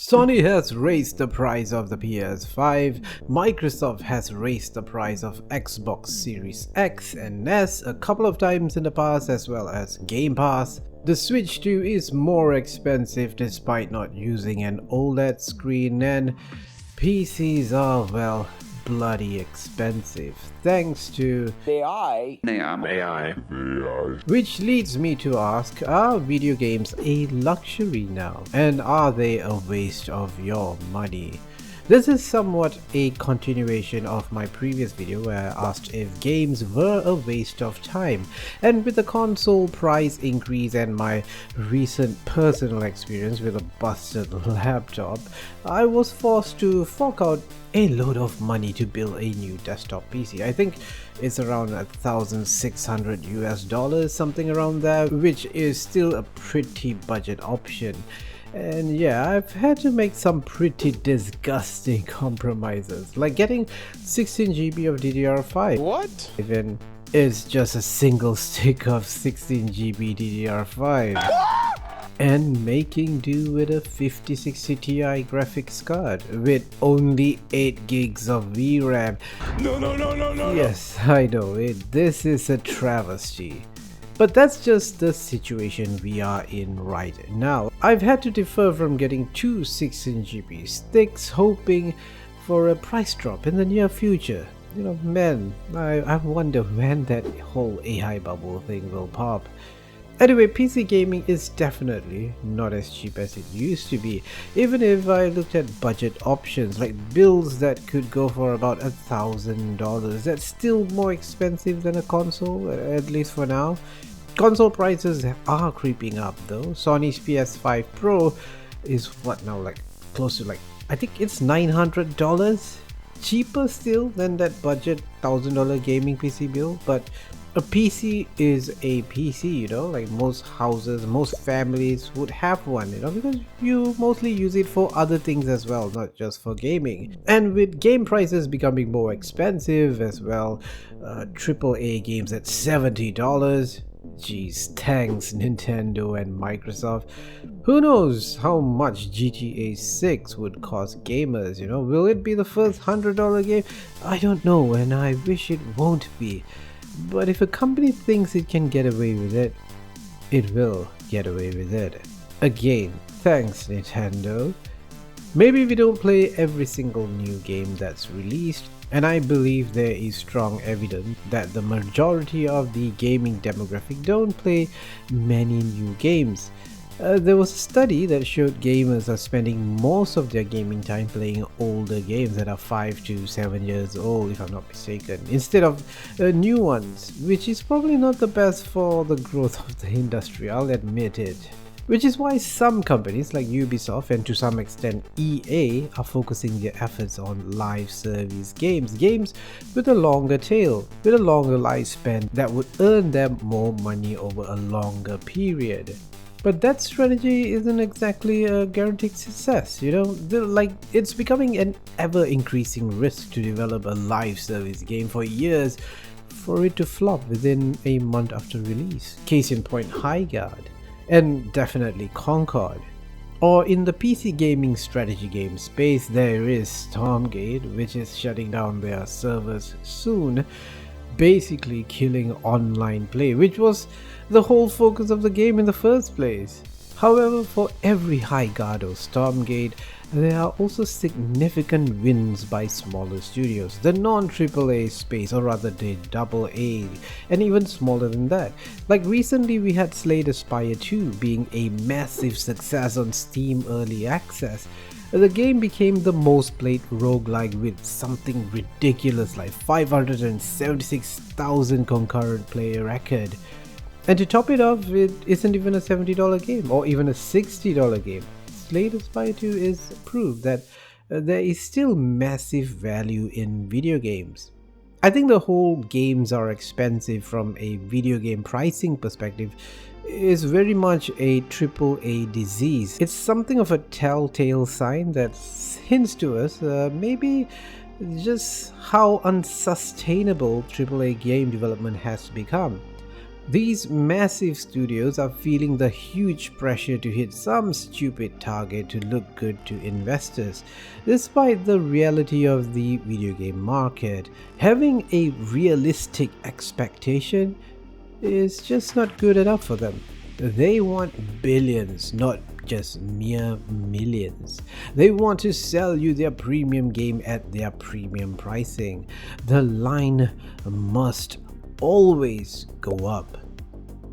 Sony has raised the price of the PS5, Microsoft has raised the price of Xbox Series X and S a couple of times in the past, as well as Game Pass. The Switch 2 is more expensive despite not using an OLED screen, and PCs are, well, bloody expensive thanks to AI. Which leads me to ask, are video games a luxury now? And are they a waste of your money? This is somewhat a continuation of my previous video where I asked if games were a waste of time, and with the console price increase and my recent personal experience with a busted laptop, I was forced to fork out a load of money to build a new desktop PC. I think it's around $1,600 something around there, which is still a pretty budget option. And yeah, I've had to make some pretty disgusting compromises, like getting 16GB of DDR5. What? Even is just a single stick of 16GB DDR5. And making do with a 5060 Ti graphics card with only 8 gigs of VRAM. No. Yes, I know it. This is a travesty. But that's just the situation we are in right now. I've had to defer from getting two 16GB sticks, hoping for a price drop in the near future. You know, man, I wonder when that whole AI bubble thing will pop. Anyway, PC gaming is definitely not as cheap as it used to be. Even if I looked at budget options like builds that could go for about $1,000, that's still more expensive than a console, at least for now. Console prices are creeping up though. Sony's PS5 Pro is what now, like close to, like, I think it's $900? Cheaper still than that budget $1,000 gaming PC build, but a PC is a PC, you know, like most houses, most families would have one, you know, because you mostly use it for other things as well, not just for gaming. And with game prices becoming more expensive as well, AAA games at $70, geez, thanks Nintendo and Microsoft. Who knows how much GTA 6 would cost gamers, you know, will it be the first $100 game? I don't know, and I wish it won't be. But if a company thinks it can get away with it, it will get away with it. Again, thanks Nintendo. Maybe we don't play every single new game that's released, and I believe there is strong evidence that the majority of the gaming demographic don't play many new games. There was a study that showed gamers are spending most of their gaming time playing older games that are 5 to 7 years old, if I'm not mistaken, instead of new ones, which is probably not the best for the growth of the industry, I'll admit it. Which is why some companies like Ubisoft and to some extent EA are focusing their efforts on live service games with a longer tail, with a longer lifespan that would earn them more money over a longer period. But that strategy isn't exactly a guaranteed success, you know, it's becoming an ever-increasing risk to develop a live service game for years for it to flop within a month after release. Case in point, Highguard, and definitely Concord. Or in the PC gaming strategy game space, there is Stormgate, which is shutting down their servers soon, basically killing online play, which was the whole focus of the game in the first place. However, for every Highguard or Stormgate, there are also significant wins by smaller studios, the non-AAA space, or rather the AA, and even smaller than that. Like recently we had Slay the Spire 2 being a massive success on Steam Early Access. The game became the most played roguelike with something ridiculous like 576,000 concurrent player record. And to top it off, it isn't even a $70 game or even a $60 game. Slay the Spire 2 is proof that there is still massive value in video games. I think the whole games are expensive from a video game pricing perspective is very much a AAA disease. It's something of a telltale sign that hints to us maybe just how unsustainable AAA game development has become. These massive studios are feeling the huge pressure to hit some stupid target to look good to investors. Despite the reality of the video game market, having a realistic expectation is just not good enough for them. They want billions, not just mere millions. They want to sell you their premium game at their premium pricing. The line must always go up.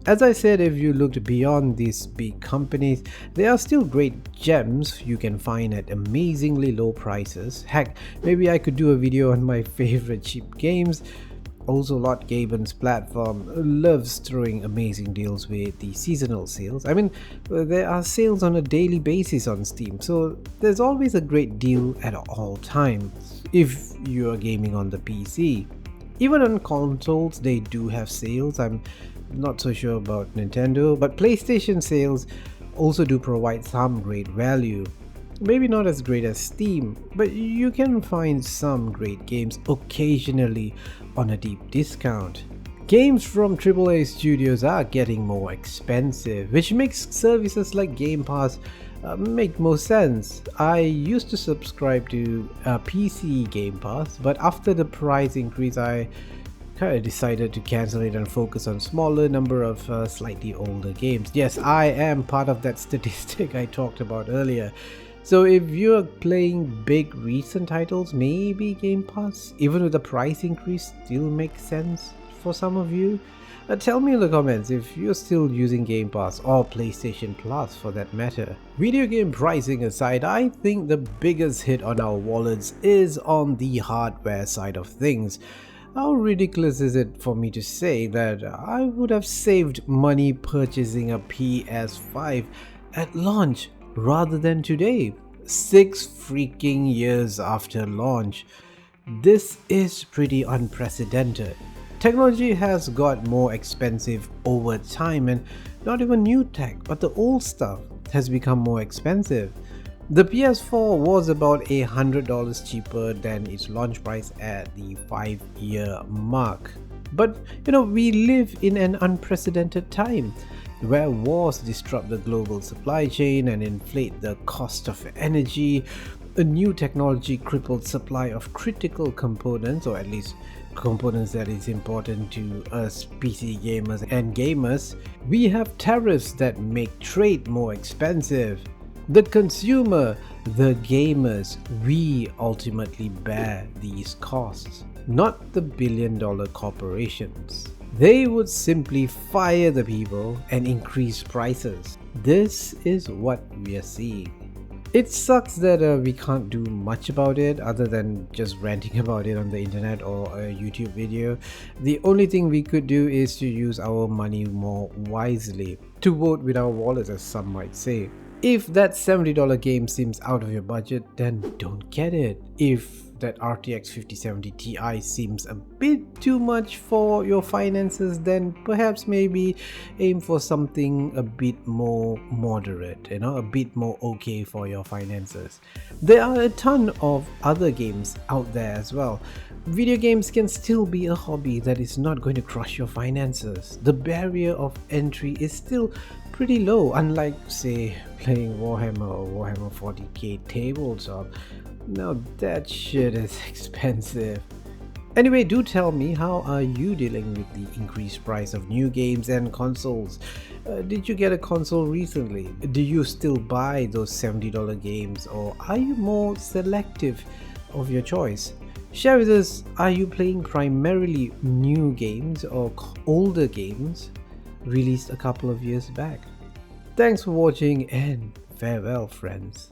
As I said, if you looked beyond these big companies, there are still great gems you can find at amazingly low prices. Heck, maybe I could do a video on my favorite cheap games. Also, Lord Gaben's platform loves throwing amazing deals with the seasonal sales. I mean, there are sales on a daily basis on Steam, so there's always a great deal at all times if you are gaming on the PC. Even on consoles, they do have sales. I'm not so sure about Nintendo, but PlayStation sales also do provide some great value. Maybe not as great as Steam, but you can find some great games occasionally on a deep discount. Games from AAA studios are getting more expensive, which makes services like Game Pass make more sense. I used to subscribe to PC Game Pass, but after the price increase, I kind of decided to cancel it and focus on smaller number of slightly older games. Yes, I am part of that statistic I talked about earlier. So if you're playing big recent titles, maybe Game Pass, even with the price increase, still makes sense for some of you. Tell me in the comments if you're still using Game Pass or PlayStation Plus for that matter. Video game pricing aside, I think the biggest hit on our wallets is on the hardware side of things. How ridiculous is it for me to say that I would have saved money purchasing a PS5 at launch rather than today, 6 freaking years after launch? This is pretty unprecedented. Technology has got more expensive over time, and not even new tech, but the old stuff has become more expensive. The PS4 was about $100 cheaper than its launch price at the 5-year mark. But we live in an unprecedented time where wars disrupt the global supply chain and inflate the cost of energy. A new technology crippled supply of critical components, or at least components that is important to us PC gamers and gamers. We have tariffs that make trade more expensive. The consumer, the gamers, we ultimately bear these costs, not the billion-dollar corporations. They would simply fire the people and increase prices. This is what we are seeing. It sucks that we can't do much about it other than just ranting about it on the internet or a YouTube video. The only thing we could do is to use our money more wisely, to vote with our wallets, as some might say. If that $70 game seems out of your budget, then don't get it. If that RTX 5070 Ti seems a bit too much for your finances, then perhaps maybe aim for something a bit more moderate, a bit more okay for your finances. There are a ton of other games out there as well. Video games can still be a hobby that is not going to crush your finances. The barrier of entry is still pretty low, unlike say playing Warhammer or Warhammer 40k tabletop. Now that shit is expensive. Anyway, do tell me, how are you dealing with the increased price of new games and consoles? Did you get a console recently? Do you still buy those $70 games, or are you more selective of your choice? Share with us, are you playing primarily new games or older games released a couple of years back? Thanks for watching and farewell, friends.